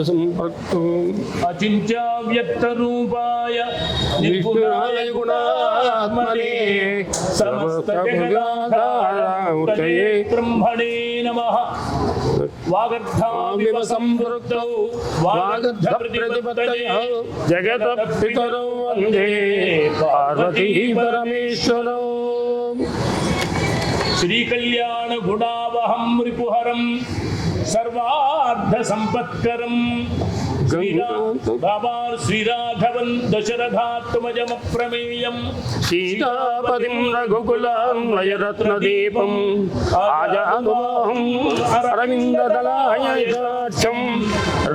సంపత్తు అచింత్య వ్యక్త రూపాయ నిర్గుణాయ గుణాత్మనే సమస్త జగదాధారాయ బ్రహ్మణే నమః. వాగర్ధావివ సంవృత్తౌ వాగర్ధ ప్రతిపత్తయః జగతః పితరౌ వందే పార్వతీ పరమేశ్వరౌ. శ్రీకళ్యాణ గుణావహం రిపుహరం సర్వార్థ సంపత్కరం శ్రీరాఘవం దశరథాత్మజమప్రమేయం సీతాపతిం రఘుకులాన్వయరత్నదీపం ఆజానుబాహుం అరవిందదళాయతాక్షం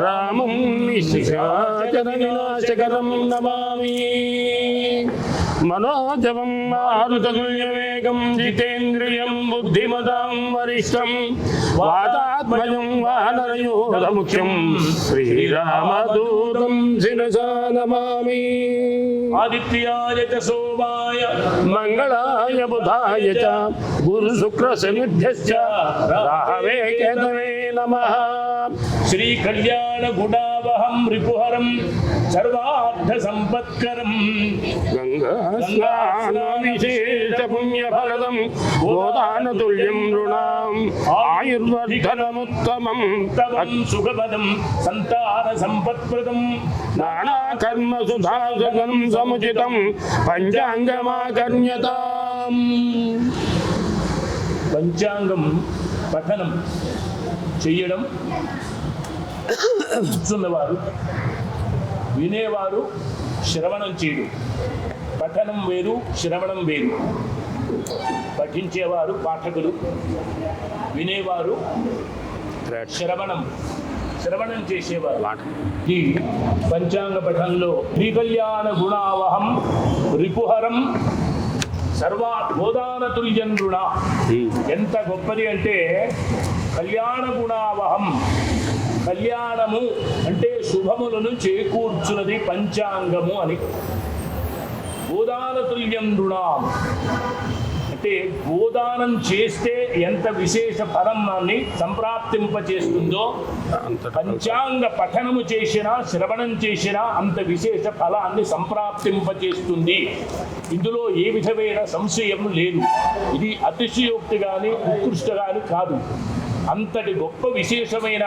రామం నిశాచర వినాశకరం నమామి. మనోజవం మారుతతుల్యవేగం జితేంద్రియం బుద్ధిమతాం వరిష్టం వాతాత్మజం వానరయోధముఖ్యం శ్రీరామదూతం శిరసా నమామి. ఆదిత్యాయ చ సోమాయ మంగళాయ బుధాయ చ గురు శుక్ర శనిభ్యశ్చ రాహవే కేతవే నమః. శ్రీ కళ్యాణ గుణావహం రిపుహరం సర్వార్థ సంపత్కరం గంగా స్నానాభిషేక పుణ్యఫలదం గోదానతుల్యం నృణాం ఆయుర్వర్ధనముత్తమం తవం సుఖపదం సంతాన సంపత్ప్రదం నానాకర్మ సుధాసుగం సముచితం పంచాంగమాకర్ణ్యతాం. పంచాంగం పఠనం చెయ్యడం కూర్చున్నవారు, వినేవారు, శ్రవణం చేయడం. పఠనం వేరు, శ్రవణం వేరు. పఠించేవారు పాఠకులు, వినేవారు శ్రవణం చేసేవారు. ఈ పంచాంగ పఠంలో శ్రీకళ్యాణ గుణావహం రిపుహరం సర్వా గోదానతుల్యం రుణ. ఎంత గొప్పది అంటే కళ్యాణ గుణావహం, కళ్యాణము అంటే శుభములను చేకూర్చున్నది పంచాంగము అని. గోదానతుల్యం రుణాం అంటే గోదానం చేస్తే ఎంత విశేష ఫలాన్ని సంప్రాప్తింపచేస్తుందో పంచాంగ పఠనము చేసినా శ్రవణం చేసినా అంత విశేష ఫలాన్ని సంప్రాప్తింపచేస్తుంది. ఇందులో ఏ విధమైన సంశయం లేదు. ఇది అతిశయోక్తి కానీ ఉత్కృష్ట కానీ కాదు. అంతటి గొప్ప విశేషమైన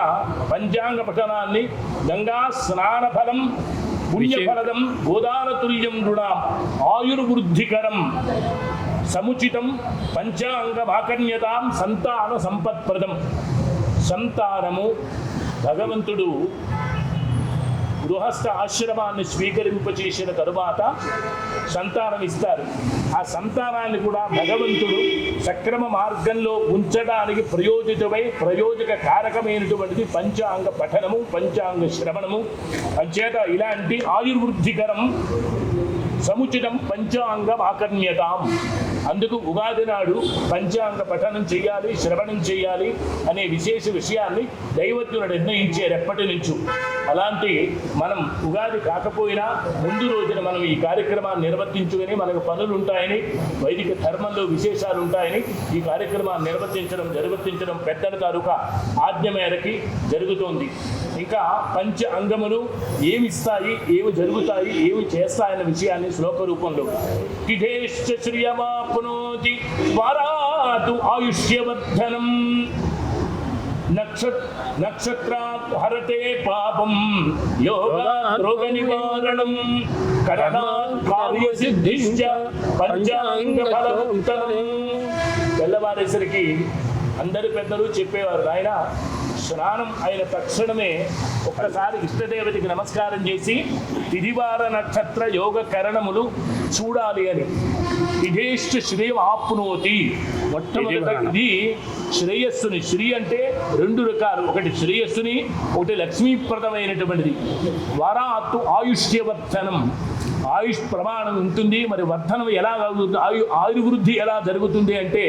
పంచాంగ పఠనాన్ని గంగా స్నాన ఫలం పుణ్యఫలదం గోదానతుల్యం రుణాం ఆయుర్వృద్ధికరం సముచితం పంచాంగమాకర్ణ్యతాం సంతాన సంపత్ప్రదం. సంతానము భగవంతుడు గృహస్థ ఆశ్రమాన్ని స్వీకరింపచేసిన తరువాత సంతానం ఇస్తారు. ఆ సంతానాన్ని కూడా భగవంతుడు సక్రమ మార్గంలో ఉంచడానికి ప్రయోజక కారకమైనటువంటిది పంచాంగ పఠనము, పంచాంగ శ్రవణము. అంచేత ఇలాంటి ఆయుర్వృద్ధికరం సముచితం పంచాంగం ఆకర్ణ్యతాం. అందుకు ఉగాది నాడు పంచాంగ పఠనం చేయాలి, శ్రవణం చేయాలి అనే విశేష విషయాన్ని దైవజ్ఞులు నిర్ణయించారు ఎప్పటి నుంచో. అలాంటి మనం ఉగాది కాకపోయినా ముందు రోజున మనం ఈ కార్యక్రమాన్ని నిర్వర్తించుకొని మనకు పనులు ఉంటాయని, వైదిక ధర్మంలో విశేషాలు ఉంటాయని ఈ కార్యక్రమాన్ని నిర్వర్తించడం పెద్దల తాలూకా ఆజ్ఞ మేరకి జరుగుతోంది. ఇంకా పంచ అంగములు ఏమిస్తాయి, ఏమి జరుగుతాయి, ఏమి చేస్తాయన్న విషయాన్ని శ్లోక రూపంలో తిథేశ్చ శ్రియమాప్నోతి వారాతు ఆయుష్యవర్ధనం నక్షత్రాత్ హరతే పాపం యోగాత్ రోగ నివారణం కరణాత్ కార్యసిద్ధిశ్చ పంచాంగ ఫలముత్తమం. తెల్లవారేసరికి అందరు పెద్దలు చెప్పేవారు, నాయన స్నానం అయిన తక్షణమే ఒక్కసారి ఇష్టదేవతకి నమస్కారం చేసి తిదివార నక్షత్ర యోగ కరణములు చూడాలి అని. ఇదేష్ట శ్రేయం ఆప్నోతి. మొట్టమొదట ఇది శ్రేయస్సుని, శ్రీ అంటే రెండు రకాలు, ఒకటి శ్రేయస్సుని, ఒకటి లక్ష్మీప్రదమైనటువంటిది. వారాత్తు ఆయుష్యవర్ధనం, ఆయుష్ ప్రమాణం ఉంటుంది. మరి వర్ధనం ఎలా జరుగుతుంది, ఆయుర్వృద్ధి ఎలా జరుగుతుంది అంటే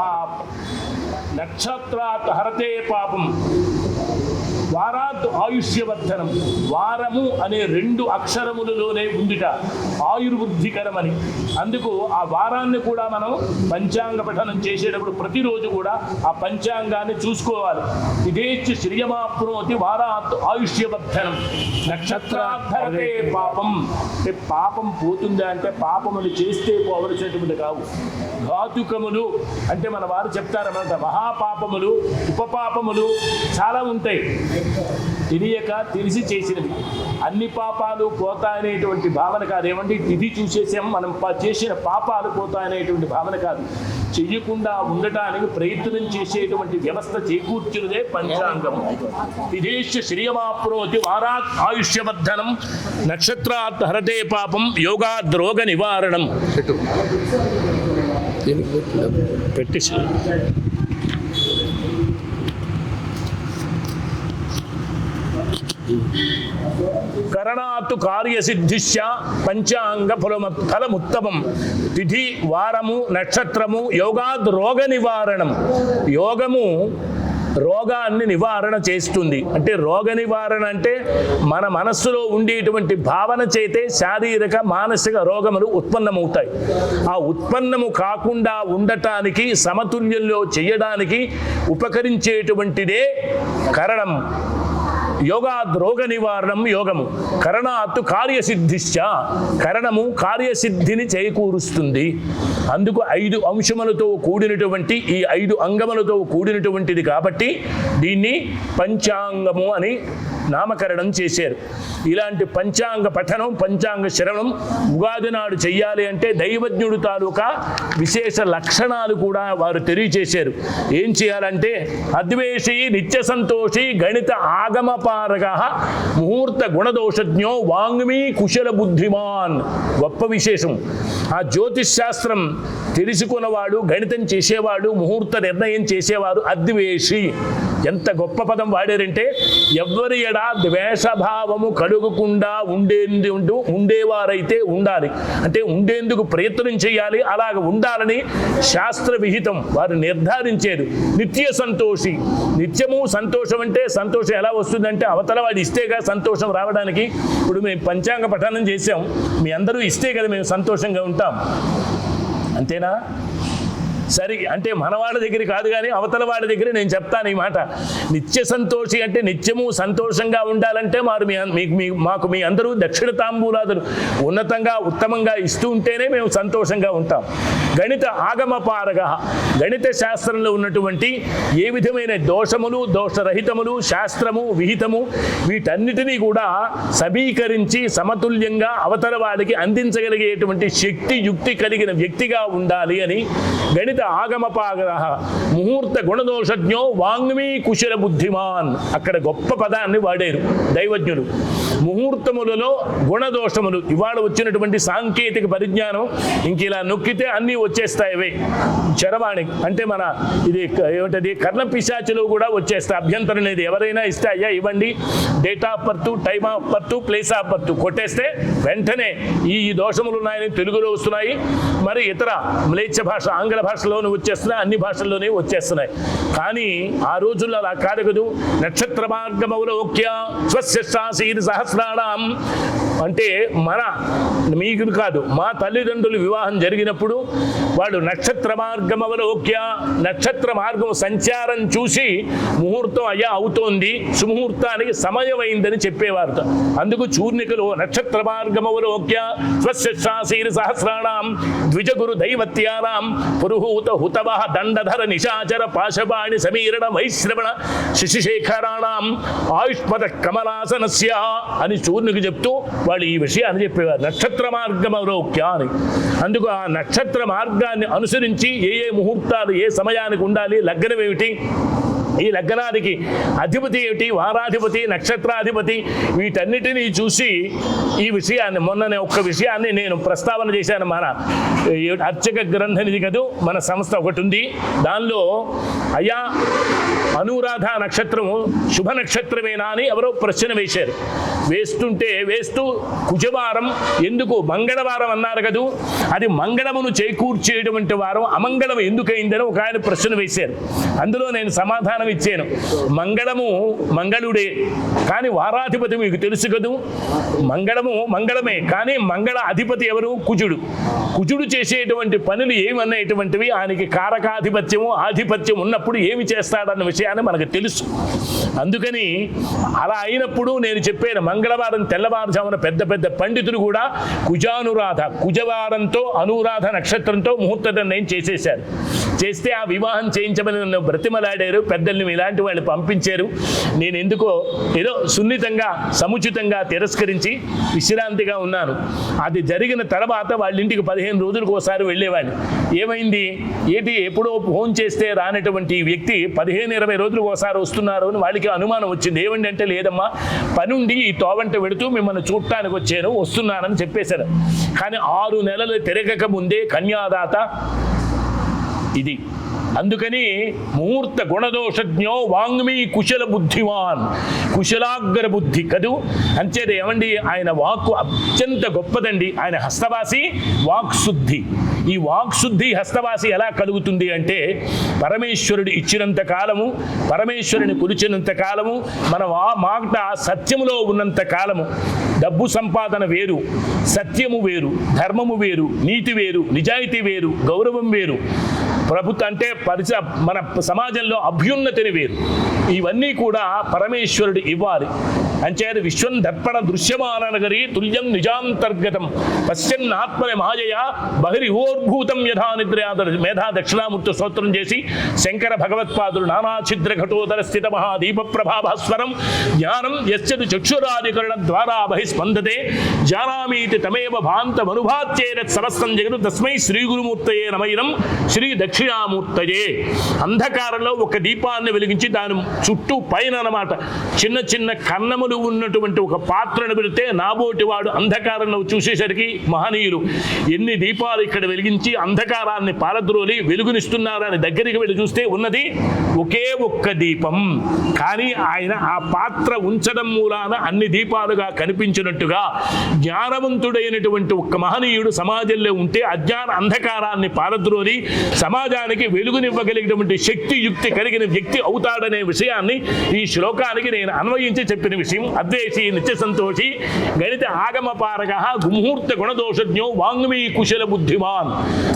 ఆ నక్షత్రాత్ హరతే పాపం, వారాత్ ఆయుష్యవర్ధనం, వారము అనే 2 అక్షరములలోనే ఉందిట ఆయుర్వృద్ధికరమని. అందుకు ఆ వారాన్ని కూడా మనం పంచాంగ పఠనం చేసేటప్పుడు ప్రతిరోజు కూడా ఆ పంచాంగాన్ని చూసుకోవాలి. ఇదేచ్చ శ్రియమాప్నోతి వారాత్ ఆయుష్యవర్ధనం. నక్షత్రాధరతే పాపం, అంటే పాపం పోతుందా అంటే పాపములు చేస్తే పోవలసినటువంటి కావు. ఘాతుకములు అంటే మన వారు చెప్తారన్నమాట, మహాపాపములు ఉపపాపములు చాలా ఉంటాయి, తెలియక తెలిసి చేసినవి. అన్ని పాపాలు పోతాయనేటువంటి భావన కాదు. ఏమంటే తిథి చూసేసాం మనం చేసిన పాపాలు పోతాయనేటువంటి భావన కాదు. చెయ్యకుండా ఉండటానికి ప్రయత్నం చేసేటువంటి వ్యవస్థ చేకూర్చున్నదే పంచాంగం. తిథేశ్చ శ్రియమాప్నోతి వారాత్ ఆయుష్యవర్ధనం, నక్షత్రాత్ హరతే పాపం, యోగాద్ రోగ నివారణం. పెట్టేసి కరణాత్ కార్యసిద్ధిశ్చ పంచాంగ ఫలముత్తమం. తిథి, వారము, నక్షత్రము, యోగాద్ రోగ నివారణం. యోగము రోగాన్ని నివారణ చేస్తుంది. అంటే రోగ నివారణ అంటే మన మనస్సులో ఉండేటువంటి భావన చేతే శారీరక మానసిక రోగములు ఉత్పన్నమవుతాయి. ఆ ఉత్పన్నము కాకుండా ఉండటానికి, సమతుల్యంలో చేయడానికి ఉపకరించేటువంటిదే కరణం. యోగాద్ రోగ నివారణం యోగము. కరణాత్ కార్యసిద్ధిశ్చ, కరణము కార్యసిద్ధిని చేకూరుస్తుంది. అందుకు 5 అంశములతో కూడినటువంటి ఈ 5 అంగములతో కూడినటువంటిది కాబట్టి దీన్ని పంచాంగము అని నామకరణం చేశారు. ఇలాంటి పంచాంగ పఠనం, పంచాంగ శ్రవణం ఉగాది నాడు చెయ్యాలి అంటే దైవజ్ఞుడు తాలూకా విశేష లక్షణాలు కూడా వారు తెలియచేశారు. ఏం చేయాలంటే అద్వేషి, నిత్య సంతోషి, గణిత ఆగమపారగ, ముహూర్త గుణదోషజ్ఞో, వాంగ్మీ కుశల బుద్ధిమాన్. గొప్ప విశేషం. ఆ జ్యోతిష్ శాస్త్రం తెలుసుకున్నవాడు, గణితం చేసేవాడు, ముహూర్త నిర్ణయం చేసేవాడు అద్వేషి. ఎంత గొప్ప పదం వాడారంటే ఎవరి ఎడా ద్వేషభావము కలుగకుండా ఉండేవారైతే ఉండాలి. అంటే ఉండేందుకు ప్రయత్నం చేయాలి, అలాగ ఉండాలని శాస్త్ర విహితం వారు నిర్ధారించారు. నిత్య సంతోషి, నిత్యము సంతోషం. అంటే సంతోషం ఎలా వస్తుందంటే అవతల వాడు ఇస్తేగా సంతోషం రావడానికి. ఇప్పుడు మేము పంచాంగ పఠనం చేసాం, మీ అందరూ ఇస్తే కదా మేము సంతోషంగా ఉంటాం, అంతేనా? సరే, అంటే మనవాడి దగ్గర కాదు కానీ అవతల వాడి దగ్గర నేను చెప్తాను ఈ మాట. నిత్య సంతోషి అంటే నిత్యము సంతోషంగా ఉండాలంటే మాకు మీ అందరూ దక్షిణ తాంబూలాదులు ఉన్నతంగా ఉత్తమంగా ఇస్తూ ఉంటేనే మేము సంతోషంగా ఉంటాం. గణిత ఆగమపారగ, గణిత శాస్త్రంలో ఉన్నటువంటి ఏ విధమైన దోషములు, దోషరహితములు, శాస్త్రము, విహితము వీటన్నిటినీ కూడా సమీకరించి సమతుల్యంగా అవతల వాడికి అందించగలిగేటువంటి శక్తి, యుక్తి కలిగిన వ్యక్తిగా ఉండాలి అని గణిత ఆగమపాగర. ముహూర్త గుణదోషజ్ఞో, వాంగ్మీ కుశల బుద్ధిమాన్. అక్కడ గొప్ప పదాన్ని వాడారు దైవజ్ఞులు. ముహూర్తములలో గుణదోషములు, ఇవాళ వచ్చినటువంటి సాంకేతిక పరిజ్ఞానం ఇంక ఇలా నొక్కితే అన్నీ వచ్చేస్తాయి. అవి చరవాణి అంటే మన ఇది ఏమిటది కర్ణ పిశాచులు కూడా వచ్చేస్తాయి, అభ్యంతరం లేదు. ఎవరైనా ఇస్తే అయ్యా ఇవ్వండి, date of birth, time of birth, place of birth కొట్టేస్తే వెంటనే ఈ దోషములు ఉన్నాయని తెలుగులో వస్తున్నాయి. మరి ఇతర మ్లేచ్ఛ భాష, ఆంగ్ల భాషలోనే వచ్చేస్తున్నాయి, అన్ని భాషల్లోనే వచ్చేస్తున్నాయి. కానీ ఆ రోజుల్లో అలా కాదు కదూ. నక్షత్ర మార్గమౌలోక్య స్వస్య శాసీర్ సహస్రాణం అంటే మీకు కాదు, మా తల్లిదండ్రులు వివాహం జరిగినప్పుడు వాళ్ళు నక్షత్ర మార్గమవలోక్య, నక్షత్ర మార్గం సంచారం చూసి ముహూర్తం అయ్యా అవుతోంది, సుముహూర్తానికి సమయమైందని చెప్పేవారు. అందుకు చూర్ణికలు నక్షత్ర మార్గమవలోక్య స్వస్య శాసీర్ సహస్రాణం ద్విజగురు దైవత్యానాం పురుహూత హుతవ దండధర నిశాచర పాశపాణి సమీరణ వైశ్రవణ శశిశేఖరాణం ఆయుష్మద కమలాసనస్య అని చూర్ణికి చెప్తూ వాళ్ళు ఈ విషయాన్ని చెప్పేవారు, నక్షత్ర మార్గమవలోక్య అని. అందుకు ఆ నక్షత్ర మార్గాన్ని అనుసరించి ఏ ముహూర్తాలు ఏ సమయానికి ఉండాలి, లగ్నం ఏమిటి, ఈ లగ్నానికి అధిపతి ఏమిటి, వారాధిపతి, నక్షత్రాధిపతి, వీటన్నిటినీ చూసి ఈ విషయాన్ని మొన్ననే ఒక్క విషయాన్ని నేను ప్రస్తావన చేశాను. మన అర్చక గ్రంథనిది కదూ మన సంస్థ ఒకటి ఉంది, దానిలో అయ్యా అనురాధ నక్షత్రము శుభ నక్షత్రమేనా అని ఎవరో ప్రశ్న వేశారు. వేస్తూ కుజవారం ఎందుకు మంగళవారం అన్నారు కదూ, అది మంగళమును చేకూర్చేటువంటి వారం అమంగళం ఎందుకైందని ఒక ఆయన ప్రశ్న వేశారు. అందులో నేను సమాధానం ఇచ్చాను. మంగళము మంగళుడే, కానీ వారాధిపతి మీకు తెలుసు కదూ. మంగళము మంగళమే, కానీ మంగళ అధిపతి ఎవరు? కుజుడు. కుజుడు చేసేటువంటి పనులు ఏమనేటువంటివి ఆయనకి కారకాధిపత్యము ఆధిపత్యం ఉన్నప్పుడు ఏమి చేస్తాడన్న విషయాన్ని మనకు తెలుసు. అందుకని అలా అయినప్పుడు నేను చెప్పాను, మంగళవారం తెల్లవారుజామున పెద్ద పెద్ద పండితులు కూడా కుజానురాధ, కుజవారంతో అనురాధ నక్షత్రంతో ముహూర్త నిర్ణయం చేసేశారు. చేస్తే ఆ వివాహం చేయించమని నన్ను బ్రతిమలాడారు. పెద్దల్ని ఇలాంటి వాళ్ళు పంపించారు. నేను ఎందుకో ఏదో సున్నితంగా సముచితంగా తిరస్కరించి విశ్రాంతిగా ఉన్నాను. అది జరిగిన తర్వాత వాళ్ళ ఇంటికి 15 రోజులకు ఒకసారి వెళ్ళేవాడిని. ఏమైంది ఏంటి, ఎప్పుడో ఫోన్ చేస్తే రానటువంటి వ్యక్తి 15-20 రోజులకు ఒకసారి వస్తున్నారు అని వాళ్ళకి అనుమానం వచ్చింది. ఏమండి అంటే, లేదమ్మా పనుండి ఈ తోవంట వెడుతూ మిమ్మల్ని చూడటానికి వచ్చాను, వస్తున్నానని చెప్పేశారు. కానీ 6 నెలలు తిరగక ముందే కన్యాదాత ఇది. అందుకని ముహూర్త గుణదోషజ్ఞో వాంగ్మీ కుశల బుద్ధివాన్, కుశలాగ్ర బుద్ధి కదూ. అంచేది ఏమండి, ఆయన వాక్కు అత్యంత గొప్పదండి. ఆయన హస్తవాసి వాక్శుద్ధి. ఈ వాక్శుద్ధి హస్తవాసి ఎలా కలుగుతుంది అంటే, పరమేశ్వరుడు ఇచ్చినంత కాలము, పరమేశ్వరుని కొలిచినంత కాలము, మన మాట సత్యములో ఉన్నంత కాలము. డబ్బు సంపాదన వేరు, సత్యము వేరు, ధర్మము వేరు, నీతి వేరు, నిజాయితీ వేరు, గౌరవం వేరు. ప్రభుత్వం అంటే మన సమాజంలో అభ్యున్నతిని వేరు. ఇవన్నీ కూడా పరమేశ్వరుడు ఇవ్వాలి. అంచేత విశ్వం దర్పణ దృశ్యమానగరి తుల్యం నిజాంతర్గతం పశ్చన్నాత్మని మాయయ బహిరివోర్భూతం యథా నిద్రయాద మేధా దక్షిణామూర్తి స్తోత్రం చేసి శంకర భగవత్పాదులు నానాఛిద్ర ఘటోదర స్థిత మహాదీప ప్రభాభాస్వరం జ్ఞానం యస్యదు చక్షురాధికరణ ద్వారా బహిస్పందతే జానామీతి తమేవ భాంతమనుభాత్యేరత్ సమస్తం జగదు తస్మై శ్రీ గురుమూర్తయే నమైనం శ్రీ దక్షిణామూర్తయే. అంధకారంలో ఒక దీపాన్ని వెలిగించి దాని చుట్టూ పైన అన్నమాట చిన్న చిన్న కన్నములు ఉన్నటువంటి ఒక పాత్రను పెడితే నాబోటి వాడు అంధకారంలో చూసేసరికి మహనీయులు ఎన్ని దీపాలు ఇక్కడ వెలిగించి అంధకారాన్ని పారద్రోలి వెలుగునిస్తున్నారని దగ్గరికి వెళ్ళి చూస్తే ఉన్నది ఒకే ఒక్క దీపం. కానీ ఆయన ఆ పాత్ర ఉంచడం మూలాన అన్ని దీపాలుగా కనిపించినట్టుగా జ్ఞానవంతుడైనటువంటి ఒక్క మహనీయుడు సమాజంలో ఉంటే అజ్ఞాన అంధకారాన్ని పారద్రోలి సమాజానికి వెలుగునివ్వగలిగినటువంటి శక్తి యుక్తి కలిగిన వ్యక్తి అవుతాడనే విషయాన్ని ఈ శ్లోకానికి నేను అన్వయించి చెప్పిన విషయం. అద్వేషి నిత్య సంతోషి గణిత ఆగమ పారక ముహూర్త గుణదోషజ్ఞో వాంగ్మీ కుశల బుద్ధిమాన్.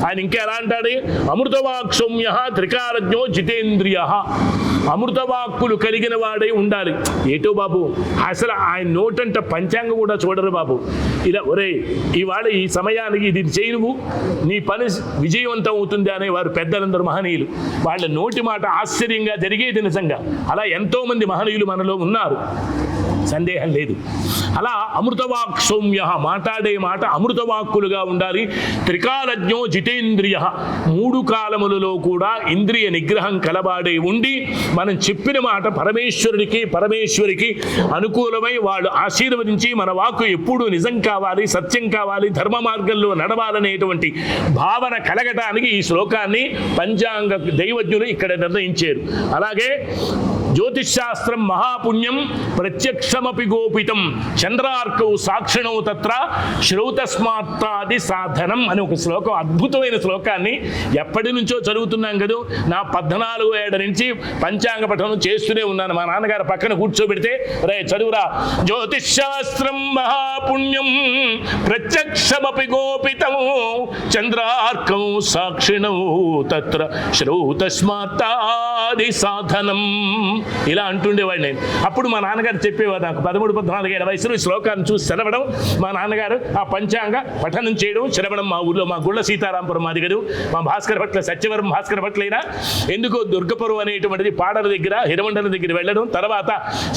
ఆయన ఇంకా ఎలా అంటాడు, అమృతవాక్ సౌమ్య త్రికారజ్ఞో జితేంద్రియ. అమృతవాక్కులు కలిగిన వాడై ఉండాలి. ఏటో బాబు, అసలు ఆయన నోటంట పంచాంగం కూడా చూడరు బాబు. ఇలా ఒరే ఇవాళ ఈ సమయానికి ఇది చేయి, నువ్వు నీ పని విజయవంతం అవుతుంది అనే వారు పెద్దలందరూ మహనీయులు. వాళ్ళ నోటి మాట ఆశ్చర్యంగా జరిగేది నిజంగా. అలా ఎంతోమంది మహనీయులు మనలో ఉన్నారు, సందేహం లేదు. అలా అమృతవాక్ సౌమ్య, మాట్లాడే మాట అమృతవాక్కులుగా ఉండాలి. త్రికాలజ్ఞో జితేంద్రియ, 3 కాలములలో కూడా ఇంద్రియ నిగ్రహం కలబాడే ఉండి మనం చెప్పిన మాట పరమేశ్వరికి అనుకూలమై వాళ్ళు ఆశీర్వదించి మన వాక్కు ఎప్పుడూ నిజం కావాలి, సత్యం కావాలి, ధర్మ మార్గంలో నడవాలనేటువంటి భావన కలగటానికి ఈ శ్లోకాన్ని పంచాంగ దైవజ్ఞులు ఇక్కడ నిర్ణయించారు. అలాగే జ్యోతిషాస్త్రం మహాపుణ్యం ప్రత్యక్షమపి గోపితం చంద్రార్కౌ సాక్షిణౌ తత్ర శ్రౌతస్మాత్తాది సాధనం అని ఒక శ్లోకం, అద్భుతమైన శ్లోకాన్ని ఎప్పటి నుంచో చదువుతున్నాం కదా. నా 14వ ఏట నుంచి పంచాంగ పఠనం చేస్తూనే ఉన్నాను. మా నాన్నగారు పక్కన కూర్చోబెడితే, రే చదువురా, జ్యోతిషాస్త్రం మహాపుణ్యం ప్రత్యక్షమపి గోపితం చంద్రార్కౌ సాక్షిణౌ తత్ర శ్రౌతస్మాత్తాది సాధనం. ఇలా అంటుండేవాడు నేను. అప్పుడు మా నాన్నగారు చెప్పేవారు, నాకు 13-14 ఏళ్ల వయసులో శ్లోకాన్ని చూసి చదవడం, మా నాన్నగారు ఆ పంచాంగ పఠనం చేయడం, చదవడం. మా ఊళ్ళో మా గుళ్ళ సీతారాంపురం మాది కదా, మా భాస్కర్ భట్ల సత్యవరం భాస్కర్ భట్లైనా ఎందుకో దుర్గపురం అనేటువంటిది పాడల దగ్గర హిరమండలం దగ్గర వెళ్ళడం, తర్వాత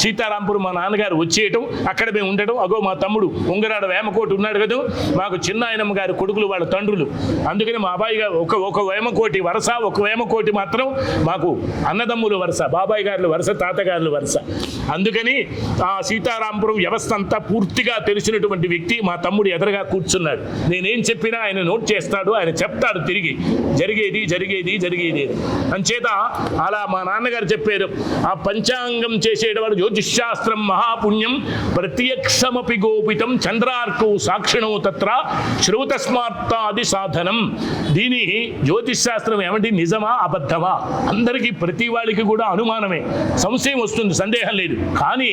సీతారాంపురం మా నాన్నగారు వచ్చేయటం, అక్కడ మేము ఉండడం. అగో మా తమ్ముడు ఉంగరాడ వేమకోటి ఉన్నాడు కదా, మాకు చిన్న ఆయనమ్మ గారి కొడుకులు వాళ్ళ తండ్రులు. అందుకని మా అబ్బాయి గారు ఒక వేమకోటి వరుస, ఒక వేమకోటి మాత్రం మాకు అన్నదమ్ములు వరుస, బాబాయ్ గారులు వరుస, తాతగారులు వరుస. అందుకని ఆ సీతారాంపురం వ్యవస్థ అంతా పూర్తిగా తెలిసినటువంటి వ్యక్తి మా తమ్ముడు ఎదురుగా కూర్చున్నాడు. నేనేం చెప్పినా ఆయన నోట్ చేస్తాడు, ఆయన చెప్తాడు తిరిగి జరిగేది జరిగేది జరిగేది. అంచేత అలా మా నాన్నగారు చెప్పారు, ఆ పంచాంగం చేసేటవాడు జ్యోతిషాస్త్రం మహాపుణ్యం ప్రత్యక్షమపి గోపితం చంద్రార్కౌ సాక్షిణౌ తత్ర శ్రౌతస్మాత్తాది సాధనం. దీని జ్యోతిష్ శాస్త్రం ఏమంటే నిజమా అబద్ధమా అందరికీ ప్రతి వాళ్ళకి కూడా అనుమానమే, సంశయం వస్తుంది, సందేహం లేదు. కానీ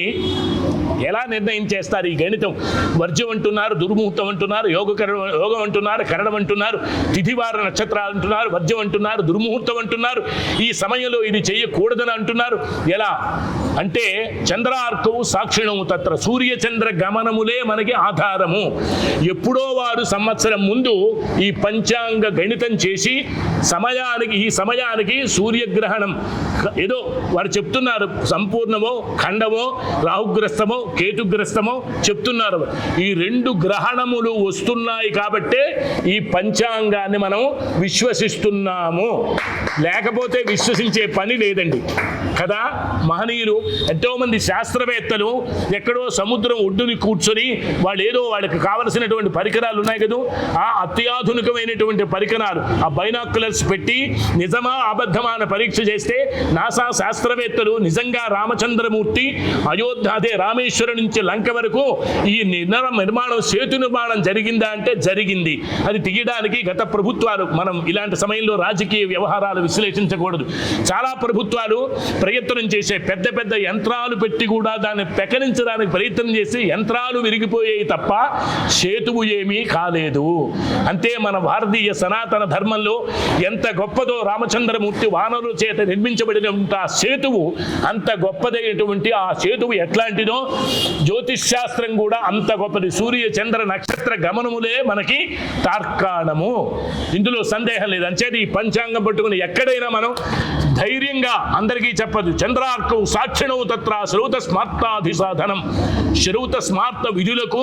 ఎలా నిర్ణయం చేస్తారు ఈ గణితం? వర్జ్యం అంటున్నారు, దుర్ముహూర్తం అంటున్నారు, యోగం అంటున్నారు, కరణం అంటున్నారు, తిథివార నక్షత్రాలు అంటున్నారు, వర్జ్యం అంటున్నారు, దుర్ముహూర్తం అంటున్నారు, ఈ సమయంలో ఇది చేయకూడదని అంటున్నారు. ఎలా అంటే చంద్రార్కవు సాక్షిణము తత్ర, సూర్యచంద్ర గమనములే మనకి ఆధారము. ఎప్పుడో వారు సంవత్సరం ముందు ఈ పంచాంగ గణితం చేసి ఈ సమయానికి సూర్యగ్రహణం ఏదో వారు చెప్తున్నారు, సంపూర్ణమో ఖండమో రాహుగ్రస్తమో కేతుగ్రస్తమో చెప్తున్నారు. ఈ 2 గ్రహణములు వస్తున్నాయి కాబట్టే ఈ పంచాంగాన్ని మనం విశ్వసిస్తున్నాము, లేకపోతే విశ్వసించే పని లేదండి కదా. మహనీయులు ఎంతోమంది శాస్త్రవేత్తలు ఎక్కడో సముద్రం ఒడ్డుని కూర్చొని వాళ్ళకి కావలసినటువంటి పరికరాలు ఉన్నాయి కదా, ఆ అత్యాధునికమైనటువంటి పరికరాలు, ఆ బైనాక్యులర్స్ పెట్టి నిజమా అబద్ధమా అని పరీక్ష చేస్తే నాసా శాస్త్రవేత్తలు నిజంగా రామచంద్రమూర్తి అయోధ్య రామేశ్వరం నుంచి లంక వరకు ఈ నిర్మాణం, సేతు నిర్మాణం జరిగిందా అంటే జరిగింది. అది తీయడానికి గత ప్రభుత్వాలు, మనం ఇలాంటి సమయంలో రాజకీయ వ్యవహారాలు విశ్లేషించకూడదు, చాలా ప్రభుత్వాలు ప్రయత్నం చేసే పెద్ద పెద్ద యంత్రాలు పెట్టి కూడా దాన్ని పెకరించడానికి ప్రయత్నం చేసి యంత్రాలు విరిగిపోయాయి తప్ప సేతువు ఏమీ కాలేదు. అంతే మన భారతీయ సనాతన ధర్మంలో ఎంత గొప్పదో రామచంద్రమూర్తి వానరుల చేత నిర్మించబడిన ఆ సేతువు అంత గొప్పదైనటువంటి ఆ సేతువు ఎట్లాంటిదో జ్యోతిష్ శాస్త్రం కూడా అంత గొప్పది. సూర్య చంద్ర నక్షత్ర గమనములే మనకి తార్కాణము, ఇందులో సందేహం లేదు. అంచేది ఈ పంచాంగం పట్టుకుని ఎక్కడైనా మనం ధైర్యంగా అందరికీ చెప్పదు. చంద్రార్కవు సాక్షిణవు తత్ర శ్రౌత స్మార్తాధి సాధనం. శ్రౌత స్మార్త విధులకు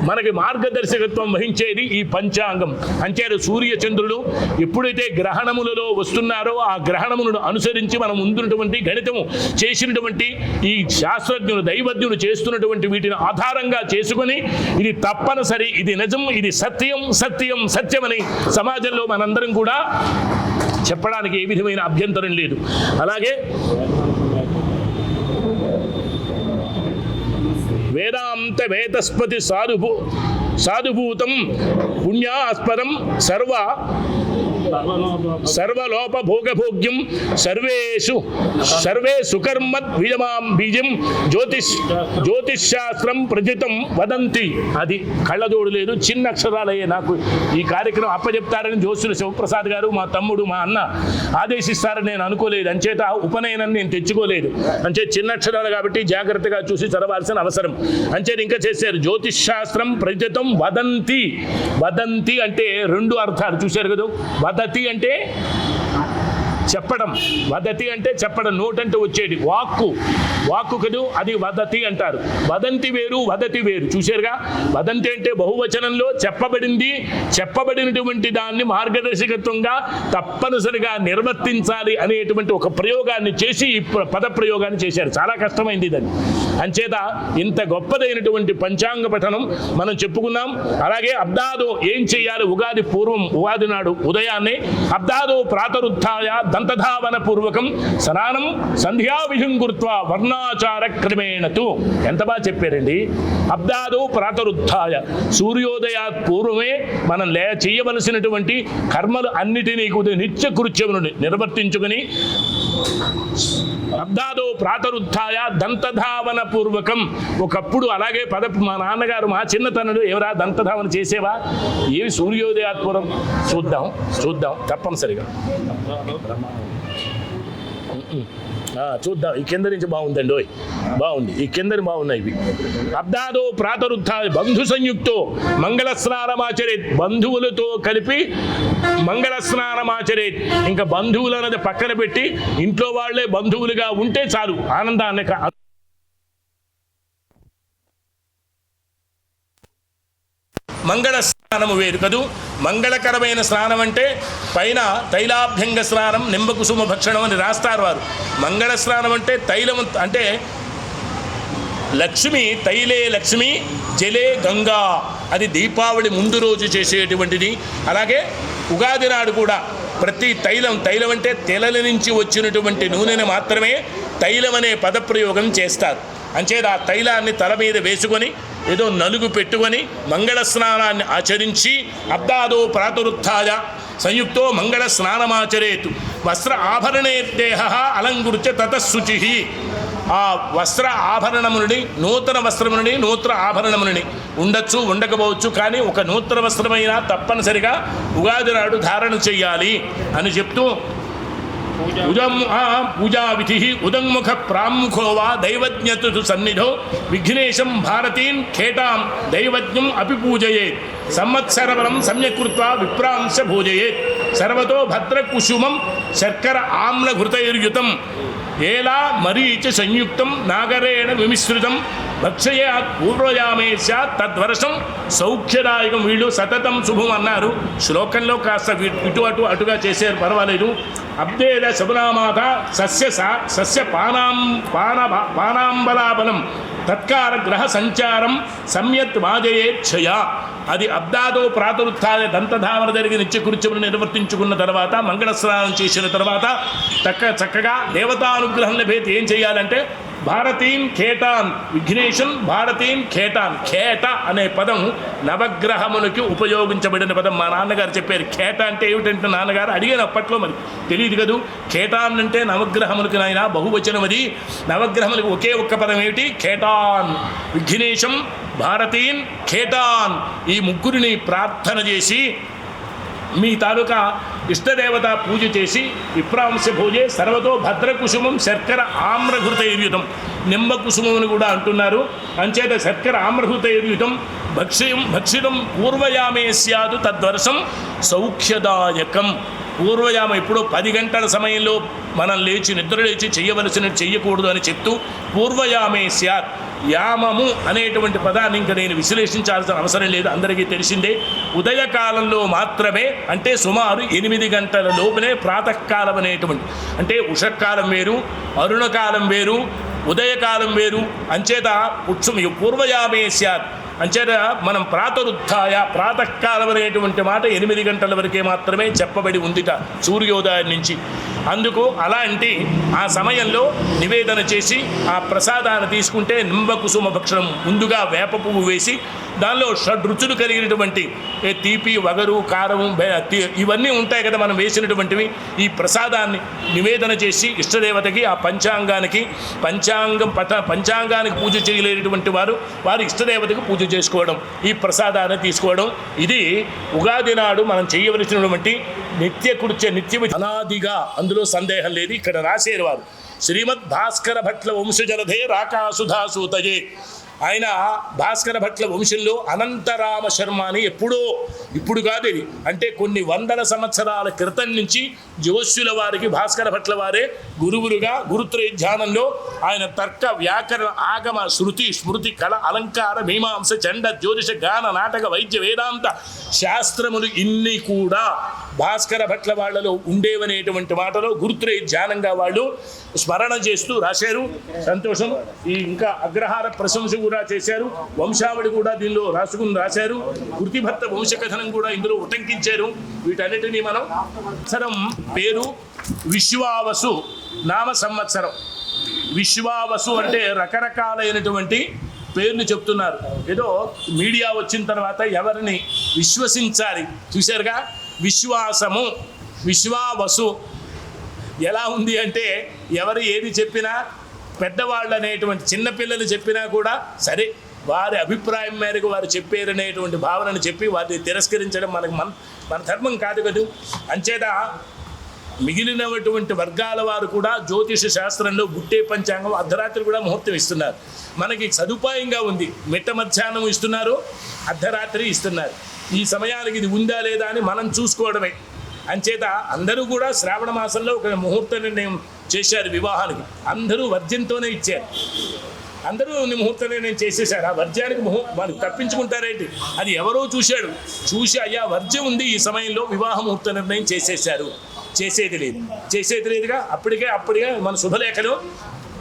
మనకి మార్గదర్శకత్వం వహించేది ఈ పంచాంగం. అంచేది సూర్య చంద్రుడు ఎప్పుడైతే గ్రహణములలో వస్తున్నారో ఆ గ్రహణములను అనుసరించి మనం ముందున్నటువంటి గణితము చేసినటువంటి ఈ శాస్త్రజ్ఞులు దైవజ్ఞులు చేస్తున్నటువంటి వీటిని ఆధారంగా చేసుకొని ఇది తప్పనిసరి, ఇది నిజం, ఇది సత్యం సత్యం సత్యమని సమాజంలో మనందరం కూడా చెప్పడానికి ఏ విధమైన అభ్యంతరం లేదు. అలాగే వేదాంత వేదస్పతి సాధుభూతం పుణ్యాస్పదం సర్వలోప భోగభోగ్యం సర్వే సుకర్మత్ బీజం జ్యోతిష్ శాస్త్రం ప్రజితం వదంతి. అది కళ్ళజోడు లేదు, చిన్న అక్షరాలయ్యే. నాకు ఈ కార్యక్రమం అప్పచెప్తారని జోసుల శివప్రసాద్ గారు, మా తమ్ముడు, మా అన్న ఆదేశిస్తారని నేను అనుకోలేదు. అంచేత ఉపనయనాన్ని నేను తెచ్చుకోలేదు. అంచేత చిన్న అక్షరాలు కాబట్టి జాగ్రత్తగా చూసి చదవాల్సిన అవసరం. అంచేత ఇంకా చేశారు జ్యోతిష్ శాస్త్రం ప్రజితం వదంతి. వదంతి అంటే 2 అర్థాలు చూశారు కదా. వదతి అంటే చెప్పడం, వదతి అంటే చెప్పడం, నోటంటే వచ్చేది వాక్కు కదూ, అది వదతి అంటారు. వదంతి వేరు, వదతి వేరు. చూశారుగా, వదంతి అంటే బహువచనంలో చెప్పబడినటువంటి దాన్ని మార్గదర్శకత్వంగా తప్పనిసరిగా నిర్వర్తించాలి అనేటువంటి ఒక ప్రయోగాన్ని చేసి ఈ పద ప్రయోగాన్ని చేశారు. చాలా కష్టమైంది దాన్ని. అంచేత ఇంత గొప్పదైనటువంటి పంచాంగ పఠనం మనం చెప్పుకున్నాం. అలాగే అబ్దాదో ఏం చేయాలి? ఉగాది నాడు ఉదయాన్నే అబ్దాదో ప్రాతరుత్థాయ దంతధావన పూర్వకం స్నానం సంధ్యా విహుం కృత్వా వర్ణాచార క్రమేణతు. ఎంత బాగా చెప్పారండి. అబ్దాదో ప్రాతరుత్థాయ, సూర్యోదయాత్ పూర్వమే మనం చేయవలసినటువంటి కర్మలు అన్నిటినీ నిత్య కృత్యములను నిర్వర్తించుకుని అబ్దాదో ప్రాతరుత్థాయ దంతధావన పూర్వకం. ఒకప్పుడు అలాగే మా నాన్నగారు మా చిన్నతనుడు ఎవరా దంతధావన చేసేవా? ఏవి సూర్యోదయాత్పురం చూద్దాం తప్పనిసరిగా చూద్దాం. ఈ కింద నుంచి బాగుందండి, బాగుంది. ఈ కిందని బాగున్నాయి ఇవి. అబ్దాదో ప్రాతరుత్థాయ బంధు సంయుక్తో మంగళ స్నానమాచరేత్. బంధువులతో కలిపి మంగళ స్నానమాచరేత్. ఇంకా బంధువులు అన్నది పక్కన పెట్టి ఇంట్లో వాళ్లే బంధువులుగా ఉంటే చాలు ఆనందాన్ని. మంగళ స్నానము వేరు కదూ. మంగళకరమైన స్నానం అంటే పైన తైలాభ్యంగ స్నానం నింబకుసుమ భక్షణం అని రాస్తారు వారు. మంగళ స్నానం అంటే తైలం అంటే లక్ష్మి, తైలే లక్ష్మి జలే గంగా. అది దీపావళి ముందు రోజు చేసేటువంటిది. అలాగే ఉగాది నాడు కూడా ప్రతి తైలం అంటే తెలల నుంచి వచ్చినటువంటి నూనెను మాత్రమే తైలం అనే పదప్రయోగం చేస్తారు. అంచేత ఆ తైలాన్ని తల మీద వేసుకొని ఏదో నలుగు పెట్టుకొని మంగళ స్నానాన్ని ఆచరించి అబ్దాదో ప్రాతురుత్థాయ సంయుక్తో మంగళ స్నానమాచరేతు వస్త్ర ఆభరణేర్దేహ అలంకృత్య తతశుచి. ఆ వస్త్ర ఆభరణములని నూతన వస్త్రములని నూతన ఆభరణములని ఉండొచ్చు ఉండకపోవచ్చు, కానీ ఒక నూతన వస్త్రమైనా తప్పనిసరిగా ఉగాది నాడు ధారణ చెయ్యాలి అని చెప్తూ పూజా విధి ఉదంముఖ ప్రాముఖో వా దైవజ్ఞతు సన్నిధో విఘ్నేశం భారతీన్ ఖేటాం దైవజ్ఞం అపి పూజయేత్ సంవత్సరవరం సమ్యకృత్వా విప్రాంశ భోజయేత్ సర్వతో భద్రకుసుమం శర్కర ఆమ్లఘృతైర్యుతం ఏలా మరీచ సంయుక్తం నాగరేణ విమిశ్రితం భక్షయాత్ పూర్వయామే స్యాత్ తద్వర్షం సౌఖ్యదాయకం. వీళ్ళు సతతం శుభం అన్నారు. శ్లోకంలో కాస్త అటుగా చేశారు, పర్వాలేదు. అబ్దేద శబనామాత సస్య పానాంబలాబలం తత్కార గ్రహ సంచారం సమ్యత్ వాజయేచ్ఛయ. అది అబ్దాదో ప్రాతురుత్థాయ దంతధావన జరిగి నిత్యకృత్యములు నిర్వర్తించుకున్న తర్వాత మంగళ స్నానం చేసిన తర్వాత చక్కగా దేవతానుగ్రహం లభేతి. ఏం చేయాలంటే భారతీం ఖేటాన్ విఘ్నేశం భారతీం ఖేటాన్. ఖేట అనే పదం నవగ్రహములకి ఉపయోగించబడిన పదం. మా నాన్నగారు చెప్పారు ఖేట అంటే ఏమిటంటే, నాన్నగారు అడిగాను అప్పట్లో, మరి తెలియదు కదూ. ఖేటాన్ అంటే నవగ్రహములకి నాయన బహువచనం, అది నవగ్రహములకి ఒకే ఒక్క పదం ఏమిటి? ఖేటాన్. విఘ్నేశం భారతీన్ ఖేటాన్. ఈ ముగ్గురిని ప్రార్థన చేసి మీ తాలూకా ఇష్టదేవత పూజ చేసి విప్రాంశ భోజే సర్వతో భద్రకుసుమం శర్కర ఆమ్రఘృతైర్యుతం. నింబకుసుమని కూడా అంటున్నారు. అంచేత శర్కర ఆమ్రఘృతైర్యుతం భక్షితం పూర్వయామే స్యాదు తద్వర్షం సౌఖ్యదాయకం. పూర్వయామ ఎప్పుడో 10 గంటల సమయంలో మనం నిద్ర లేచి చెయ్యవలసినది చెయ్యకూడదు అని చెప్తూ పూర్వయామే స్యాత్. యామము అనేటువంటి పదాన్ని ఇంకా నేను విశ్లేషించాల్సిన అవసరం లేదు, అందరికీ తెలిసిందే. ఉదయకాలంలో మాత్రమే, అంటే సుమారు 8 గంటల లోపునే ప్రాతకాలం అనేటువంటి, అంటే ఉషకాలం వేరు, అరుణకాలం వేరు, ఉదయకాలం వేరు. అంచేత పూర్వయామే స్యాత్. అంచేత మనం ప్రాతరుత్థాయ ప్రాతకాలం అనేటువంటి మాట 8 గంటల వరకే మాత్రమే చెప్పబడి ఉందిట సూర్యోదయం నుంచి. అందుకు అలాంటి ఆ సమయంలో నివేదన చేసి ఆ ప్రసాదాన్ని తీసుకుంటే నింబకుసుమ భక్షణం, ముందుగా వేప పువ్వు వేసి దానిలో షడ్రుచులు కలిగినటువంటి తీపి, వగరు, కారము, ఇవన్నీ ఉంటాయి కదా మనం వేసినటువంటివి. ఈ ప్రసాదాన్ని నివేదన చేసి ఇష్టదేవతకి, ఆ పంచాంగానికి పూజ చేయలేనటువంటి వారి ఇష్టదేవతకి పూజ చేసుకోవడం, ఈ ప్రసాదాన్ని తీసుకోవడం, ఇది ఉగాది నాడు మనం చేయవలసినటువంటి నిత్య అనాదిగా, అందులో సందేహం లేదు. ఇక్కడ రాసేరు వారు శ్రీమద్ భాస్కర భట్ల వంశజలధే రాకాసుధాసూతయే. ఆయన భాస్కర భట్ల వంశంలో అనంతరామ శర్మ అని ఇప్పుడు కాదు ఇది, అంటే కొన్ని వందల సంవత్సరాల క్రితం నుంచి జ్యోష్యుల వారికి భాస్కర భట్ల వారే గురువులుగా గురుత్రయ ధ్యానంలో ఆయన తర్క, వ్యాకరణ, ఆగమ, శృతి, స్మృతి, కళ, అలంకార, మీమాంస, చండ, జ్యోతిష, గాన, నాటక, వైద్య, వేదాంత శాస్త్రములు ఇన్ని కూడా భాస్కర భట్ల వాళ్ళలో ఉండేవనేటువంటి మాటలో గురుత్రయ ధ్యానంగా వాళ్ళు స్మరణ చేస్తూ రాశారు. సంతోషం. ఈ ఇంకా అగ్రహార ప్రశంస కూడా చేశారు, వంశావళి కూడా దీనిలో రాశారు, కృతిభర్త వంశకథనం కూడా ఇందులో ఉటంకించారు. వీటన్నిటినీ మనం సంవత్సరం పేరు విశ్వావసు నామ సంవత్సరం. విశ్వావసు అంటే రకరకాలైనటువంటి పేర్లు చెప్తున్నారు. ఏదో మీడియా వచ్చిన తర్వాత ఎవరిని విశ్వసించాలి చూశారుగా. విశ్వాసము, విశ్వావసు ఎలా ఉంది అంటే, ఎవరు ఏది చెప్పినా, పెద్దవాళ్ళు అనేటువంటి చిన్నపిల్లలు చెప్పినా కూడా సరే వారి అభిప్రాయం మేరకు వారు చెప్పారనేటువంటి భావనను చెప్పి వారిని తిరస్కరించడం మన ధర్మం కాదు కదా. అంచేత మిగిలినటువంటి వర్గాల వారు కూడా జ్యోతిష శాస్త్రంలో గుట్టే పంచాంగం అర్ధరాత్రి కూడా ముహూర్తం ఇస్తున్నారు. మనకి సదుపాయంగా ఉంది, మిట్ట మధ్యాహ్నం ఇస్తున్నారు, అర్ధరాత్రి ఇస్తున్నారు. ఈ సమయానికి ఇది ఉందా లేదా అని మనం చూసుకోవడమే. అంచేత అందరూ కూడా శ్రావణ మాసంలో ఒక ముహూర్త నిర్ణయం చేశారు వివాహానికి. అందరూ వర్జ్యంతోనే ఇచ్చారు, అందరూ ముహూర్త నిర్ణయం చేసేసారు. ఆ వర్జ్యానికి వాళ్ళు తప్పించుకుంటారేంటి, అది ఎవరో చూసి అయ్యా వర్జ్యం ఉంది ఈ సమయంలో, వివాహ ముహూర్త నిర్ణయం చేసేసారు. చేసేది లేదుగా. అప్పటికే మన శుభలేఖలు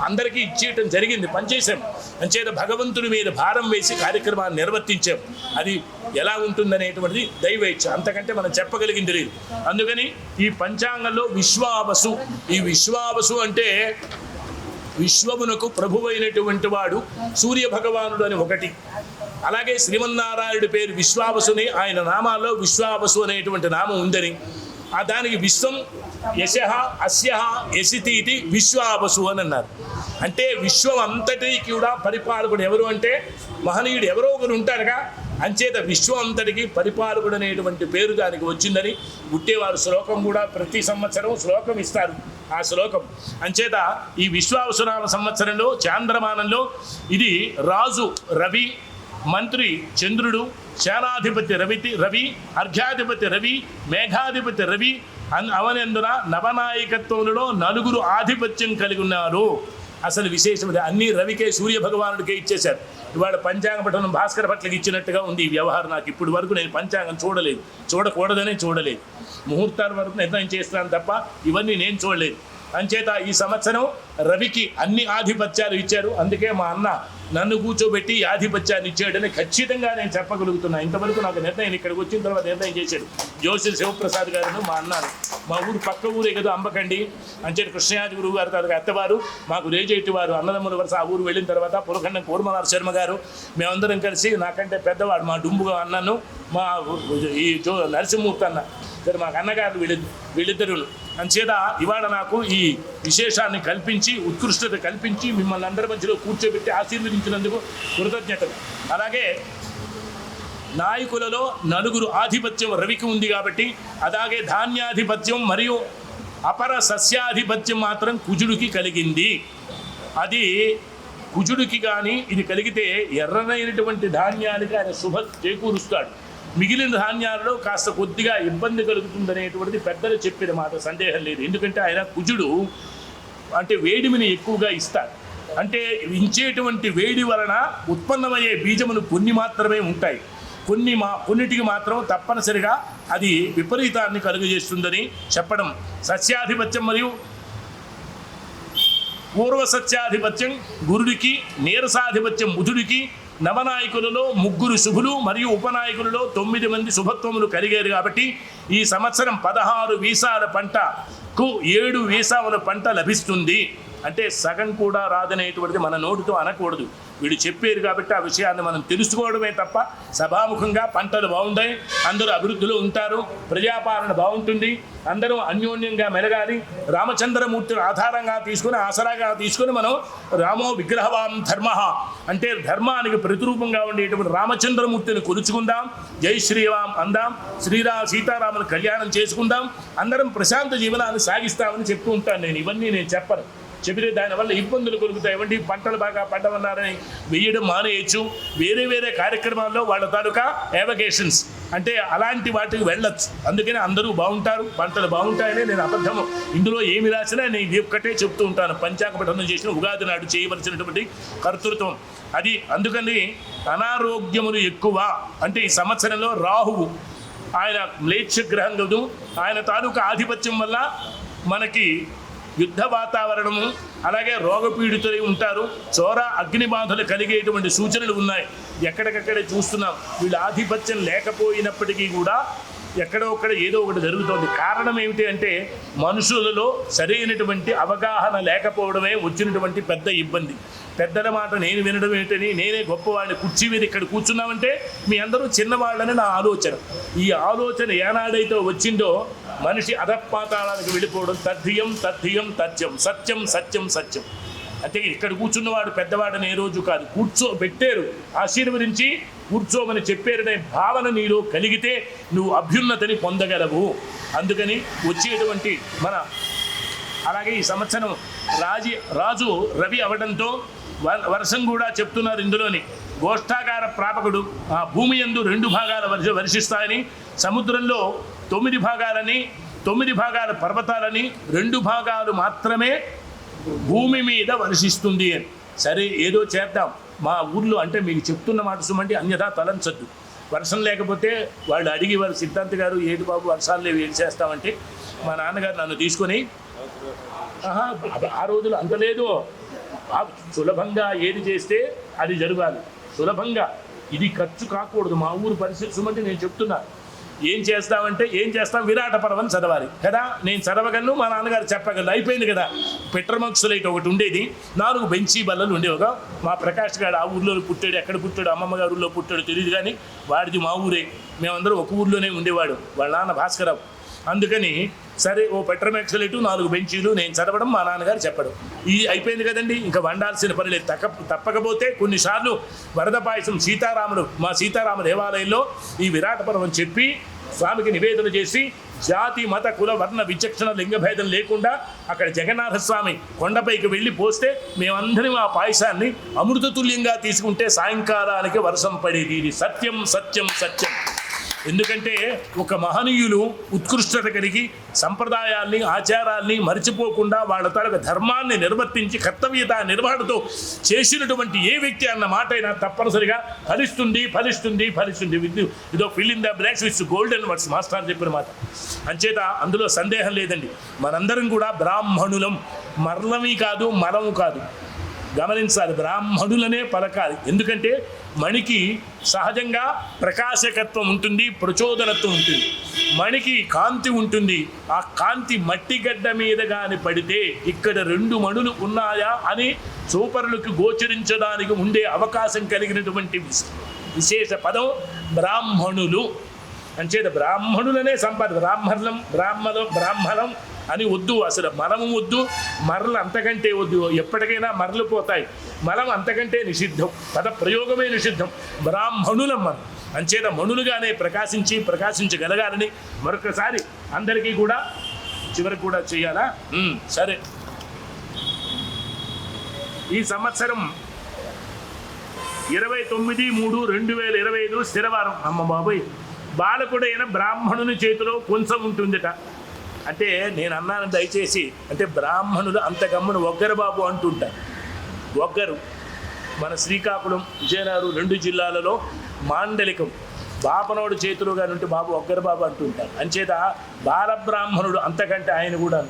అందరికీ ఇచ్చేయటం జరిగింది, పనిచేసాం. అంచేత భగవంతుడి మీద భారం వేసి కార్యక్రమాన్ని నిర్వర్తించాం. అది ఎలా ఉంటుందనేటువంటిది దైవేచ్ఛ, అంతకంటే మనం చెప్పగలిగింది లేదు. అందుకని ఈ పంచాంగంలో విశ్వావసు, ఈ విశ్వావసు అంటే విశ్వమునకు ప్రభువైనటువంటి వాడు సూర్య భగవానుడు అని ఒకటి, అలాగే శ్రీమన్నారాయణుడి పేరు విశ్వావసుని, ఆయన నామాల్లో విశ్వావసు అనేటువంటి నామం ఉందని, దానికి విశ్వం యశః అస్యః యసితి ఇది విశ్వావసు అని అన్నారు. అంటే విశ్వం అంతటికి కూడా పరిపాలకుడు ఎవరు అంటే మహనీయుడు ఎవరో ఒకరు ఉంటారుగా. అంచేత విశ్వం అంతటికి పరిపాలకుడు అనేటువంటి పేరు దానికి వచ్చిందని పుట్టేవారు శ్లోకం కూడా ప్రతి సంవత్సరం శ్లోకం ఇస్తారు. ఆ శ్లోకం అంచేత ఈ విశ్వావసునామ సంవత్సరంలో చాంద్రమానంలో ఇది రాజు రవి, మంత్రి చంద్రుడు, సేనాధిపతి రవి, అర్ఘ్యాధిపతి రవి, మేఘాధిపతి రవి అవనందున నవనాయకత్వంలో 4 ఆధిపత్యం కలిగి ఉన్నారు. అసలు విశేషం అన్ని రవికే, సూర్య భగవానుడికే ఇచ్చేశారు. ఇవాళ పంచాంగ పఠనం భాస్కర భట్లకి ఇచ్చినట్టుగా ఉంది ఈ వ్యవహారం. నాకు ఇప్పుడు వరకు నేను పంచాంగం చూడలేదు, చూడకూడదనే చూడలేదు. ముహూర్తాల వరకు నిర్ణయం చేస్తున్నాను తప్ప ఇవన్నీ నేను చూడలేదు. అంచేత ఈ సంవత్సరం రవికి అన్ని ఆధిపత్యాలు ఇచ్చారు. అందుకే మా అన్న నన్ను కూర్చోబెట్టి ఆధిపత్యాన్ని ఇచ్చాడని ఖచ్చితంగా నేను చెప్పగలుగుతున్నా. ఇంతవరకు నాకు నిర్ణయం ఇక్కడికి వచ్చిన తర్వాత నిర్ణయం చేశాడు జోషి శివప్రసాద్ గారు, మా అన్నారు. మా ఊరు పక్క ఊరే కదా అంబకండి. అంచేత కృష్ణయాజి గురువు గారు తర్వాత అత్తవారు, మాకు రేజేటి వారు అన్నదమ్ముల వరుస. ఆ ఊరు వెళ్ళిన తర్వాత పులఖండం కూర్మనాథ శర్మ గారు, మేమందరం కలిసి నాకంటే పెద్దవాడు మా డుంబుగా అన్నను, మా ఈ నరసింహమూర్తి అన్న, సరే మాకు అన్నగారు వీళ్ళిద్దరు. అంచేత ఇవాళ నాకు ఈ విశేషాన్ని కల్పించి, ఉత్కృష్టత కల్పించి మిమ్మల్ని అందరి మధ్యలో కూర్చోబెట్టి ఆశీర్వదించినందుకు కృతజ్ఞతలు. అలాగే నాయకులలో 4 ఆధిపత్యం రవికి ఉంది కాబట్టి, అలాగే ధాన్యాధిపత్యం మరియు అపర సస్యాధిపత్యం మాత్రం కుజుడికి కలిగింది. అది కుజుడికి కానీ ఇది కలిగితే ఎర్రనైనటువంటి ధాన్యానికి ఆయన శుభ చేకూరుస్తాడు. మిగిలిన ధాన్యాలలో కాస్త కొద్దిగా ఇబ్బంది కలుగుతుందనేటువంటిది పెద్దలు చెప్పిన మాట, సందేహం లేదు. ఎందుకంటే ఆయన కుజుడు అంటే వేడిమిని ఎక్కువగా ఇస్తాడు. అంటే ఇచ్చేటువంటి వేడి వలన ఉత్పన్నమయ్యే బీజములు కొన్ని మాత్రమే ఉంటాయి, కొన్నిటికి మాత్రం తప్పనిసరిగా అది విపరీతాన్ని కలుగజేస్తుందని చెప్పడం. సస్యాధిపత్యం మరియు పూర్వ సత్యాధిపత్యం గురుడికి, నీరసాధిపత్యం బుధుడికి, నవనాయకులలో 3 శుభులు మరియు ఉపనాయకులలో 9 మంది శుభత్వములు కలిగారు. కాబట్టి ఈ సంవత్సరం 16 వీసాల పంటకు 7 వీసాల పంట లభిస్తుంది. అంటే సగం కూడా రాదనేటువంటిది మన నోటితో అనకూడదు. వీడు చెప్పారు కాబట్టి ఆ విషయాన్ని మనం తెలుసుకోవడమే తప్ప సభాముఖంగా పంటలు బాగుంటాయి, అందరూ అభివృద్ధిలో ఉంటారు, ప్రజాపాలన బాగుంటుంది, అందరూ అన్యోన్యంగా మెలగాలి. రామచంద్రమూర్తిని ఆధారంగా తీసుకుని, ఆసరాగా తీసుకుని మనం రామో విగ్రహవాన్ ధర్మ అంటే ధర్మానికి ప్రతిరూపంగా ఉండేటువంటి రామచంద్రమూర్తిని కొలుచుకుందాం, జై శ్రీరామ్ అందాం, సీతారాముల కళ్యాణం చేసుకుందాం, అందరం ప్రశాంత జీవనాన్ని సాగిస్తామని చెప్తూ ఉంటాను. నేను ఇవన్నీ నేను చెప్పను, చెప్పితే దానివల్ల ఇబ్బందులు కలుగుతాయి. ఏమంటే పంటలు బాగా పండమన్నారని వేయడం మానేయచ్చు. వేరే కార్యక్రమాల్లో వాళ్ళ తాలూకా ఏవకేషన్స్ అంటే అలాంటి వాటికి వెళ్ళొచ్చు. అందుకని అందరూ బాగుంటారు, పంటలు బాగుంటాయని నేను అబద్ధము ఇందులో ఏమి రాసినా నేను ఒక్కటే చెప్తూ ఉంటాను. పంచాంగ పఠనం చేసిన ఉగాది నాడు చేయవలసినటువంటి కర్తృత్వం అది. అందుకని అనారోగ్యములు ఎక్కువ. అంటే ఈ సంవత్సరంలో రాహువు ఆయన మ్లేచ్ఛ గ్రహం కదూ, ఆయన తాలూకా ఆధిపత్యం వల్ల మనకి యుద్ధ వాతావరణము, అలాగే రోగపీడితులై ఉంటారు, చోర అగ్నిబాధలు కలిగేటువంటి సూచనలు ఉన్నాయి. ఎక్కడికక్కడే చూస్తున్నాం. వీళ్ళ ఆధిపత్యం లేకపోయినప్పటికీ కూడా ఎక్కడొక్కడ ఏదో ఒకటి జరుగుతోంది. కారణం ఏమిటి అంటే మనుషులలో సరైనటువంటి అవగాహన లేకపోవడమే వచ్చినటువంటి పెద్ద ఇబ్బంది. పెద్దల మాట నేను వినడం ఏంటని, నేనే గొప్పవాడిని, కుర్చీ మీద ఇక్కడ కూర్చున్నామంటే మీ అందరూ చిన్నవాళ్ళని నా ఆలోచన. ఈ ఆలోచన ఏనాడైతే వచ్చిందో మనిషి అధపాతాళానికి వెళ్ళిపోవడం. తథ్యం తథ్యం తథ్యం, సత్యం సత్యం సత్యం. అంటే ఇక్కడ కూర్చున్నవాడు పెద్దవాడని ఏ రోజు కాదు, కూర్చోబెట్టారు, ఆశీర్వదించి కూర్చోమని చెప్పారనే భావన నీలో కలిగితే నువ్వు అభ్యున్నతిని పొందగలవు. అందుకని వచ్చేటువంటి మన అలాగే ఈ సంవత్సరం రాజు రవి అవడంతో వర్షం కూడా చెప్తున్నారు ఇందులోని. గోష్ఠాకార ప్రాపకుడు ఆ భూమి యందు 2 భాగాల వర్షిస్తాయని, సముద్రంలో 9 భాగాలని, 9 భాగాల పర్వతాలని, 2 భాగాలు మాత్రమే భూమి మీద వర్షిస్తుంది అని. సరే ఏదో చేద్దాం మా ఊర్లో అంటే మీకు చెప్తున్న మాట సుమండి, అన్యథా తలంచద్దు. వర్షం లేకపోతే వాళ్ళు అడిగి వారు సిద్ధాంత్ గారు ఏడు బాబు వర్షాలు లేవు ఏం చేస్తామంటే, మా నాన్నగారు నన్ను తీసుకొని ఆ రోజులు అంత లేదు, సులభంగా ఏది చేస్తే అది జరగాలి, సులభంగా ఇది ఖర్చు కాకూడదు. మా ఊరు పరిస్థితి సుమంటే నేను చెప్తున్నా, ఏం చేస్తామంటే ఏం చేస్తాం, విరాట పర్వం చదవాలి కదా. నేను చదవగలను, మా నాన్నగారు చెప్పగలను, అయిపోయింది కదా. పెట్రమక్సులైట్ ఒకటి ఉండేది, 4 బెంచీ బల్లలు ఉండేవిగా. మా ప్రకాష్ గారు ఆ ఊర్లో పుట్టాడు, ఎక్కడ పుట్టాడు, అమ్మమ్మ గారి ఊళ్ళో పుట్టాడు తెలియదు, కానీ వాడిది మా ఊరే. మేమందరం ఒక ఊర్లోనే ఉండేవాడు, వాళ్ళ నాన్న భాస్కరరావు. అందుకని సరే ఓ పెట్రమెక్సలేటు 4 బెంచీలు, నేను చదవడం, మా నాన్నగారు చెప్పడం, ఈ అయిపోయింది కదండి. ఇంకా వండాల్సిన పని లేదు. తప్పకపోతే కొన్నిసార్లు వరద పాయసం మా సీతారామ దేవాలయంలో ఈ విరాట పర్వం చెప్పి స్వామికి నివేదన చేసి జాతి మత కుల వర్ణ విచక్షణ లింగభేదం లేకుండా అక్కడ జగన్నాథ స్వామి కొండపైకి వెళ్ళి పోస్తే మేమందరం ఆ పాయసాన్ని అమృతతుల్యంగా తీసుకుంటే సాయంకాలానికి వర్షం పడేది. ఇది సత్యం సత్యం సత్యం. ఎందుకంటే ఒక మహనీయులు ఉత్కృష్టత కలిగి సంప్రదాయాల్ని ఆచారాల్ని మరిచిపోకుండా వాళ్ళ తాలూకు ధర్మాన్ని నిర్వర్తించి కర్తవ్యత నిర్వహణతో చేసినటువంటి ఏ వ్యక్తి అన్న మాట అయినా తప్పనిసరిగా ఫలిస్తుంది. ఇదో fill in the blocks with golden words master చెప్పిన మాట. అంచేత అందులో సందేహం లేదండి. మనందరం కూడా బ్రాహ్మణులం, మరలమీ కాదు మరము కాదు. గమనించాలి, బ్రాహ్మణులనే పలకాలి. ఎందుకంటే మణికి సహజంగా ప్రకాశకత్వం ఉంటుంది, ప్రచోదనత్వం ఉంటుంది. మణికి కాంతి ఉంటుంది. ఆ కాంతి మట్టిగడ్డ మీద కానీ పడితే ఇక్కడ 2 మణులు ఉన్నాయా అని చూపరులకు గోచరించడానికి ఉండే అవకాశం కలిగినటువంటి విశేష పదం బ్రాహ్మణులు. అంచేత బ్రాహ్మణులనే సంపాద. బ్రాహ్మణం అని వద్దు, అసలు మలము వద్దు, మరలు అంతకంటే వద్దు. ఎప్పటికైనా మరలు పోతాయి. మలం అంతకంటే నిషిద్ధం, పద ప్రయోగమే నిషిద్ధం. బ్రాహ్మణులం మనం. అంచేత మణులుగానే ప్రకాశించగలగాలని మరొకసారి అందరికీ కూడా చివరికి కూడా చేయాలా. సరే, ఈ సంవత్సరం 29/3/2025 స్థిరవారం. అమ్మ బాబోయ్, బాలకుడైన బ్రాహ్మణుని చేతిలో కొంచెం ఉంటుందట. అంటే నేను అన్నాను దయచేసి, అంటే బ్రాహ్మణులు అంత గమ్మును ఒగ్గరు బాబు అంటుంటారు. ఒగ్గరు మన శ్రీకాకుళం విజయనగరం 2 జిల్లాలలో మాండలికం బాపనోడు చేతులు కానీ ఉంటే బాబు ఒగ్గరు బాబు అంటుంటారు. అంచేత బాలబ్రాహ్మణుడు అంతకంటే ఆయన కూడా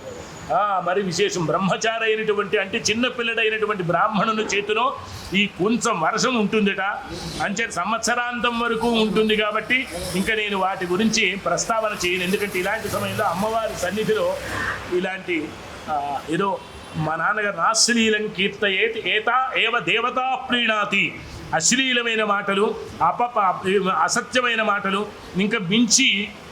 మరి విశేషం. బ్రహ్మచారి అయినటువంటి అంటే చిన్నపిల్లడైనటువంటి బ్రాహ్మణుని చేతిలో ఈ కొంచెం వర్షం ఉంటుందట. అంచేత సంవత్సరాంతం వరకు ఉంటుంది. కాబట్టి ఇంకా నేను వాటి గురించి ప్రస్తావన చేయను. ఎందుకంటే ఇలాంటి సమయంలో అమ్మవారి సన్నిధిలో ఇలాంటి ఏదో మా నాన్నగారు నాశ్లీలం కీర్తయేత్ ఏతా ఏవ దేవతా ప్రీణాతి, అశ్లీలమైన మాటలు, అసత్యమైన మాటలు, ఇంకా మించి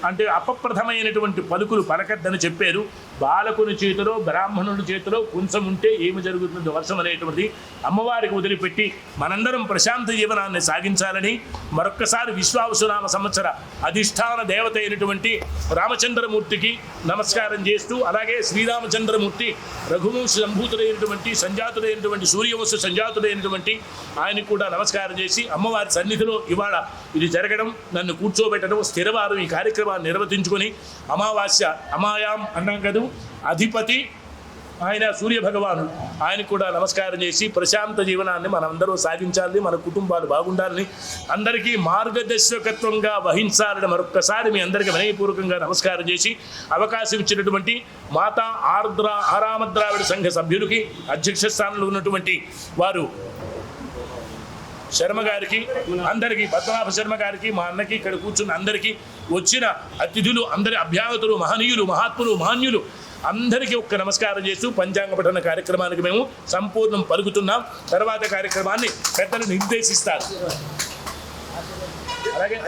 అంటే అపప్రథమైనటువంటి పలుకులు పలకద్దని చెప్పారు. బాలకుని చేతిలో బ్రాహ్మణుడి చేతిలో కొంచెం ఉంటే ఏమి జరుగుతుంది వర్షం అనేటువంటిది అమ్మవారికి వదిలిపెట్టి మనందరం ప్రశాంత జీవనాన్ని సాగించాలని మరొక్కసారి విశ్వావసునామ సంవత్సర అధిష్టాన దేవత అయినటువంటి రామచంద్రమూర్తికి నమస్కారం చేస్తూ, అలాగే శ్రీరామచంద్రమూర్తి రఘువంశ సంభూతుడైనటువంటి సంజాతుడైనటువంటి సూర్యవంశ సంజాతుడైనటువంటి ఆయనకు కూడా నమస్కారం చేసి అమ్మవారి సన్నిధిలో ఇవాళ ఇది జరగడం, నన్ను కూర్చోబెట్టడం, స్థిరవారం ఈ కార్యక్రమాన్ని నిర్వర్తించుకొని అమావాస్య అమాయాం అన్నాం కదా, అధిపతి ఆయన సూర్య భగవానుడు, ఆయనకు కూడా నమస్కారం చేసి ప్రశాంత జీవనాన్ని మనందరూ సాగించాలని, మన కుటుంబాలు బాగుండాలని, అందరికీ మార్గదర్శకత్వంగా వహించాలని మరొక్కసారి మీ అందరికీ వినయపూర్వకంగా నమస్కారం చేసి అవకాశం ఇచ్చినటువంటి మాతా ఆరామద్రావిడ సంఘ సభ్యులకి, అధ్యక్ష స్థానంలో ఉన్నటువంటి వారు శర్మ గారికి, అందరికీ పద్మనాభ శర్మ గారికి, మా అన్నకి, ఇక్కడ కూర్చున్న అందరికీ, వచ్చిన అతిథులు, అందరి అభ్యాగతులు, మహనీయులు, మహాత్ములు, మహాన్యులు అందరికీ ఒక్క నమస్కారం చేస్తూ పంచాంగ పఠన కార్యక్రమానికి మేము సంపూర్ణం పలుకుతున్నాం. తర్వాత కార్యక్రమాన్ని పెద్దలు నిర్దేశిస్తారు. అలాగే